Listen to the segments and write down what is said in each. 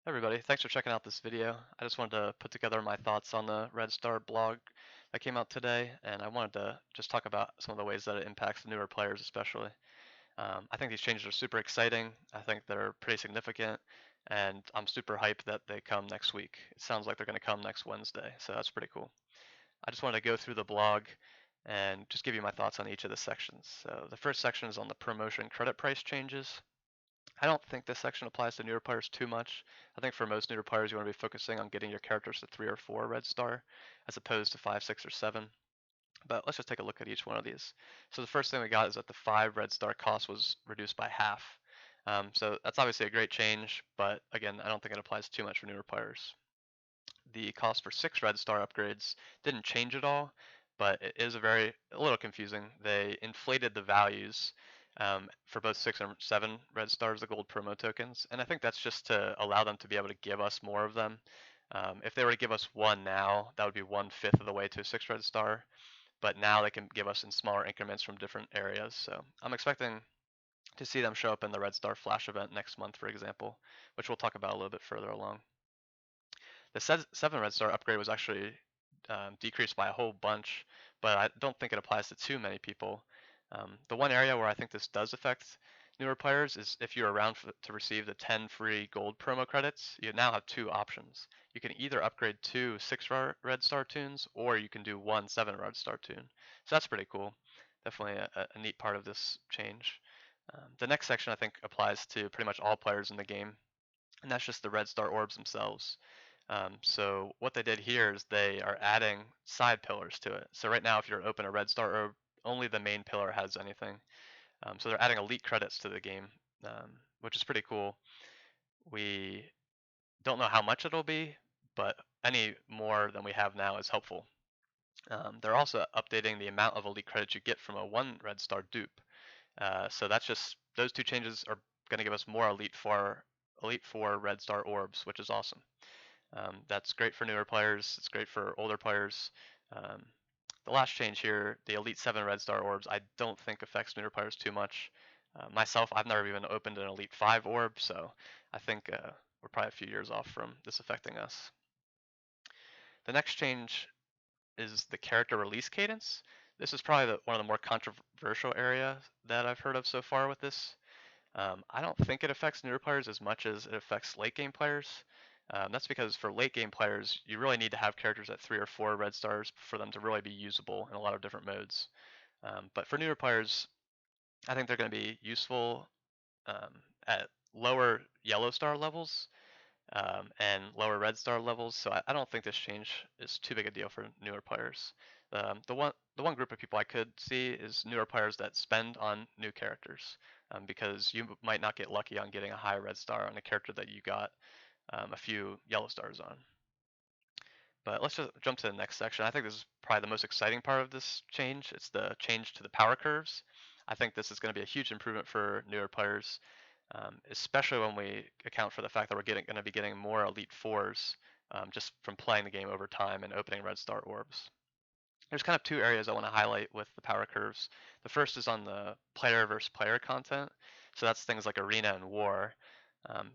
Everybody, thanks for checking out this video. I just wanted to put together my thoughts on the Red Star blog that came out today, and I wanted to just talk about some of the ways that it impacts the newer players especially. I think these changes are super exciting. I think they're pretty significant, and I'm super hyped that they come next week. It sounds like they're going to come next Wednesday, so that's pretty cool. I just wanted to go through the blog and just give you my thoughts on each of the sections. So the first section is on the promotion credit price changes. I don't think this section applies to newer players too much. I think for most newer players, you want to be focusing on getting your characters to 3 or 4 red star, as opposed to 5, 6, or 7. But let's just take a look at each one of these. So the first thing we got is that the 5 red star cost was reduced by half. So that's obviously a great change, but again, I don't think it applies too much for newer players. The cost for 6 red star upgrades didn't change at all, but it is a little confusing. They inflated the values for both 6 and 7 red stars, the gold promo tokens, and I think that's just to allow them to be able to give us more of them. If they were to give us one now, that would be 1/5 of the way to a 6 red star, but now they can give us in smaller increments from different areas. So I'm expecting to see them show up in the red star flash event next month, for example, which we'll talk about a little bit further along. The 7 red star upgrade was actually decreased by a whole bunch, but I don't think it applies to too many people. The one area where I think this does affect newer players is if you're around to receive the 10 free gold promo credits, you now have two options. You can either upgrade 2 6 red star tunes, or you can do 1 7 red star tune. So that's pretty cool. Definitely a neat part of this change. The next section I think applies to pretty much all players in the game, and that's just the red star orbs themselves. So what they did here is they are adding side pillars to it. So right now, if you're open a red star orb, only the main pillar has anything. So they're adding elite credits to the game, which is pretty cool. We don't know how much it'll be, but any more than we have now is helpful. They're also updating the amount of elite credits you get from a 1 red star dupe. So that's just those two changes are going to give us more elite 4 red star orbs, which is awesome. That's great for newer players. It's great for older players. Um, the last change here, the Elite 7 Red Star Orbs, I don't think affects newer players too much. Myself, I've never even opened an Elite 5 orb, so I think we're probably a few years off from this affecting us. The next change is the character release cadence. This is probably one of the more controversial areas that I've heard of so far with this. I don't think it affects newer players as much as it affects late game players. That's because for late game players, you really need to have characters at 3 or 4 red stars for them to really be usable in a lot of different modes. But for newer players, I think they're going to be useful at lower yellow star levels and lower red star levels. So I don't think this change is too big a deal for newer players. The one group of people I could see is newer players that spend on new characters, because you might not get lucky on getting a high red star on a character that you got a few yellow stars on. But let's just jump to the next section. I think this is probably the most exciting part of this change. It's the change to the power curves. I think this is going to be a huge improvement for newer players, especially when we account for the fact that we're going to be getting more Elite Fours just from playing the game over time and opening Red Star Orbs. There's kind of two areas I want to highlight with the power curves. The first is on the player versus player content. So that's things like Arena and War. Um,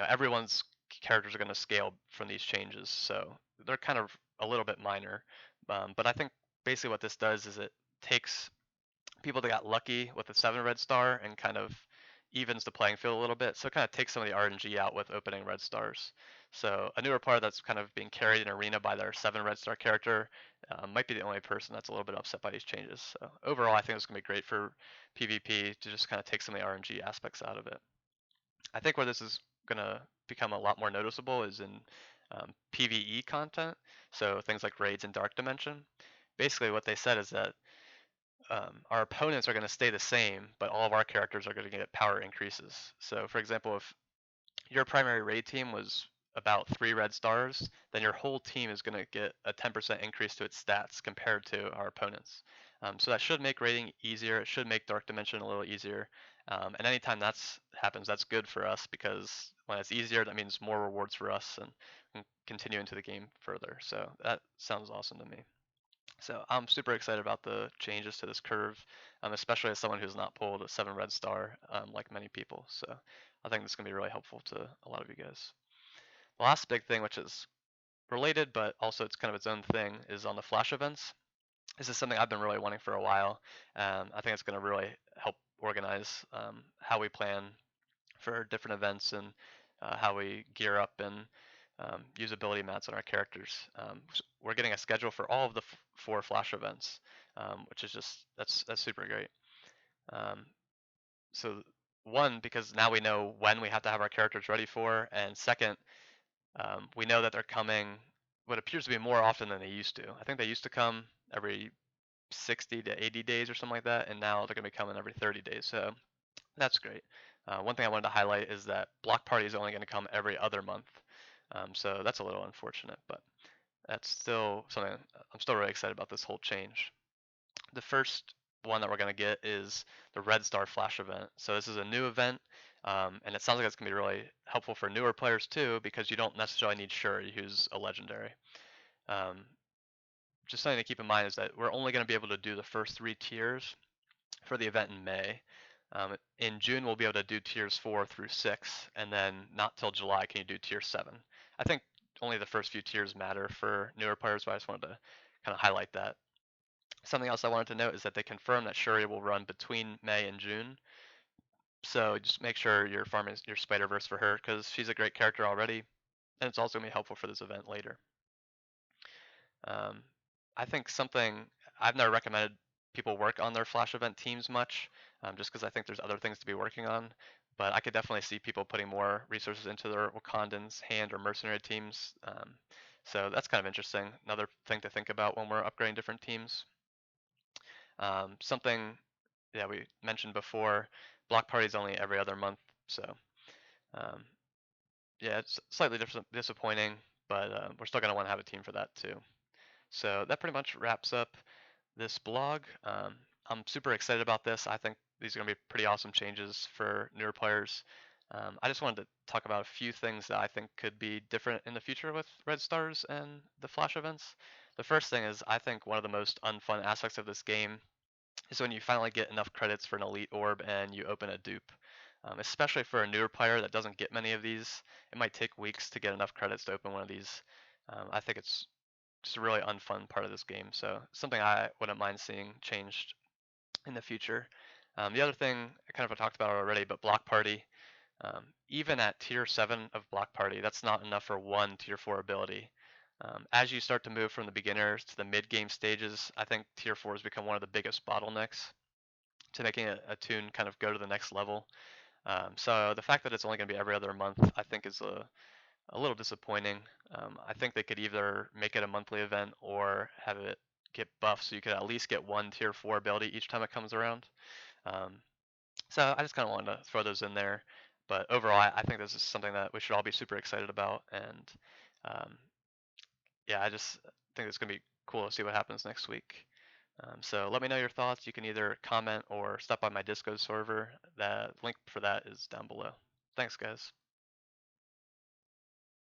everyone's characters are going to scale from these changes, so they're kind of a little bit minor. But I think basically what this does is it takes people that got lucky with a 7 red star and kind of evens the playing field a little bit. So it kind of takes some of the RNG out with opening red stars. So a newer player that's kind of being carried in arena by their 7 red star character might be the only person that's a little bit upset by these changes. So overall, I think it's going to be great for PvP to just kind of take some of the RNG aspects out of it. I think where this is going to become a lot more noticeable is in PvE content. So things like raids and Dark Dimension. Basically, what they said is that our opponents are going to stay the same, but all of our characters are going to get power increases. So, for example, if your primary raid team was about 3 red stars, then your whole team is going to get a 10% increase to its stats compared to our opponents. So that should make raiding easier. It should make Dark Dimension a little easier. And anytime that happens, that's good for us because when it's easier, that means more rewards for us and continue into the game further. So that sounds awesome to me. So I'm super excited about the changes to this curve, especially as someone who's not pulled a 7 red star like many people. So I think this is going to be really helpful to a lot of you guys. The last big thing, which is related, but also it's kind of its own thing, is on the Flash events. This is something I've been really wanting for a while. I think it's going to really help organize how we plan for different events and how we gear up and use ability mats on our characters. We're getting a schedule for all of the four Flash events, which is just that's super great. Um, so one, because now we know when we have to have our characters ready for, and second, we know that they're coming what appears to be more often than they used to. I think they used to come every 60 to 80 days or something like that, and now they're going to be coming every 30 days. So that's great. One thing I wanted to highlight is that block party is only going to come every other month. So that's a little unfortunate, but that's still something I'm still really excited about this whole change. The first one that we're going to get is the Red Star Flash event. So this is a new event, and it sounds like it's going to be really helpful for newer players too, because you don't necessarily need Shuri, who's a legendary. Um, just something to keep in mind is that we're only going to be able to do the first 3 tiers for the event in May. In June, we'll be able to do tiers 4 through 6, and then not till July can you do tier 7. I think only the first few tiers matter for newer players, but I just wanted to kind of highlight that. Something else I wanted to note is that they confirmed that Shuri will run between May and June. So just make sure you're farming your Spider-Verse for her because she's a great character already, and it's also going to be helpful for this event later. Um, I think something I've never recommended people work on their Flash event teams much, just because I think there's other things to be working on. But I could definitely see people putting more resources into their Wakandans, hand, or mercenary teams. So that's kind of interesting. Another thing to think about when we're upgrading different teams. Something yeah we mentioned before, block parties only every other month. So um, yeah, it's slightly disappointing, but we're still gonna want to have a team for that too. So that pretty much wraps up this blog. I'm super excited about this. I think these are going to be pretty awesome changes for newer players. I just wanted to talk about a few things that I think could be different in the future with Red Stars and the Flash events. The first thing is I think one of the most unfun aspects of this game is when you finally get enough credits for an elite orb and you open a dupe. Especially for a newer player that doesn't get many of these, it might take weeks to get enough credits to open one of these. I think it's just a really unfun part of this game. So something I wouldn't mind seeing changed in the future. The other thing I kind of talked about already, but Block Party, even at tier 7 of Block Party, that's not enough for one tier 4 ability. As you start to move from the beginners to the mid game stages, I think tier 4 has become one of the biggest bottlenecks to making a tune kind of go to the next level. So the fact that it's only going to be every other month, I think is a little disappointing. I think they could either make it a monthly event or have it get buffed so you could at least get one tier 4 ability each time it comes around. Um, so I just kind of wanted to throw those in there. But overall, I think this is something that we should all be super excited about. And um, yeah, I just think it's going to be cool to see what happens next week. So let me know your thoughts. You can either comment or stop by my Discord server. The link for that is down below. Thanks, guys.